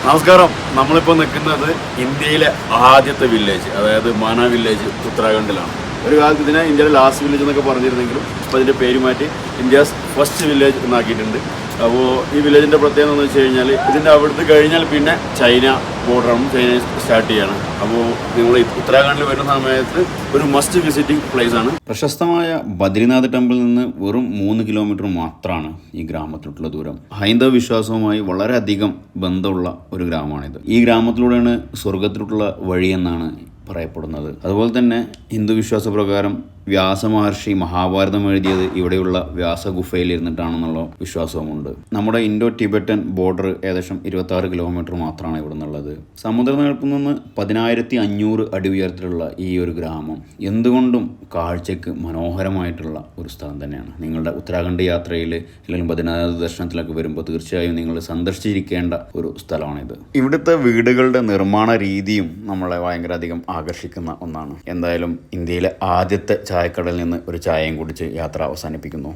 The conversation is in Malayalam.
നമസ്കാരം. നമ്മളിപ്പോൾ നിൽക്കുന്നത് ഇന്ത്യയിലെ ആദ്യത്തെ വില്ലേജ്, അതായത് മാന വില്ലേജ് ഉത്തരാഖണ്ഡിലാണ്. ഒരു കാലത്ത് ഇതിനെ ഇന്ത്യയിലെ ലാസ്റ്റ് വില്ലേജ് എന്നൊക്കെ പറഞ്ഞിരുന്നെങ്കിലും ഇപ്പോൾ ഇതിൻ്റെ പേര് മാറ്റി ഇന്ത്യാസ് ഫസ്റ്റ് വില്ലേജ് എന്നാക്കിയിട്ടുണ്ട്. അപ്പോൾ ഈ വില്ലേജിൻ്റെ പ്രത്യേകത എന്ന് വെച്ച് കഴിഞ്ഞാൽ ഇതിൻ്റെ അവിടുത്തെ കഴിഞ്ഞാൽ പിന്നെ ചൈന ബോർഡറാണ്, ചൈന സ്റ്റാർട്ട് ചെയ്യാണ്. അപ്പോൾ നിങ്ങൾ ഉത്തരാഖണ്ഡിൽ വരുന്ന സമയത്ത് ഒരു മസ്റ്റ് വിസിറ്റിംഗ് പ്ലേസ് ആണ്. പ്രശസ്തമായ ബദ്രിനാഥ് ടെമ്പിളിൽ നിന്ന് വെറും 3 കിലോമീറ്റർ മാത്രമാണ് ഈ ഗ്രാമത്തിലോട്ടുള്ള ദൂരം. ഹൈന്ദവ വിശ്വാസവുമായി വളരെയധികം ബന്ധമുള്ള ഒരു ഗ്രാമമാണിത്. ഈ ഗ്രാമത്തിലൂടെയാണ് സ്വർഗത്തിലോട്ടുള്ള വഴി എന്നാണ് പറയപ്പെടുന്നത്. അതുപോലെ തന്നെ ഹിന്ദു വിശ്വാസപ്രകാരം വ്യാസമഹർഷി മഹാഭാരതം എഴുതിയത് ഇവിടെയുള്ള വ്യാസഗുഫയിൽ ഇരുന്നിട്ടാണെന്നുള്ള വിശ്വാസവുമുണ്ട്. നമ്മുടെ ഇൻഡോ ടിബറ്റൻ ബോർഡർ ഏകദേശം 26 കിലോമീറ്റർ മാത്രമാണ് ഇവിടെ നിന്നുള്ളത്. സമുദ്രനിരപ്പിൽ നിന്ന് 10,500 അടി ഉയരത്തിലുള്ള ഈ ഒരു ഗ്രാമം എന്തുകൊണ്ടും കാഴ്ചയ്ക്ക് മനോഹരമായിട്ടുള്ള ഒരു സ്ഥലം തന്നെയാണ്. നിങ്ങളുടെ ഉത്തരാഖണ്ഡ് യാത്രയിൽ അല്ലെങ്കിൽ ബദ്രിനാഥ് ദർശനത്തിലൊക്കെ വരുമ്പോൾ തീർച്ചയായും നിങ്ങൾ സന്ദർശിച്ചിരിക്കേണ്ട ഒരു സ്ഥലമാണിത്. ഇവിടുത്തെ വീടുകളുടെ നിർമ്മാണ രീതിയും നമ്മളെ ഭയങ്കര അധികം ആകർഷിക്കുന്ന ഒന്നാണ്. എന്തായാലും ഇന്ത്യയിലെ ആദ്യത്തെ ചായക്കടയിൽ നിന്ന് ഒരു ചായയും കുടിച്ച് യാത്ര അവസാനിപ്പിക്കുന്നു.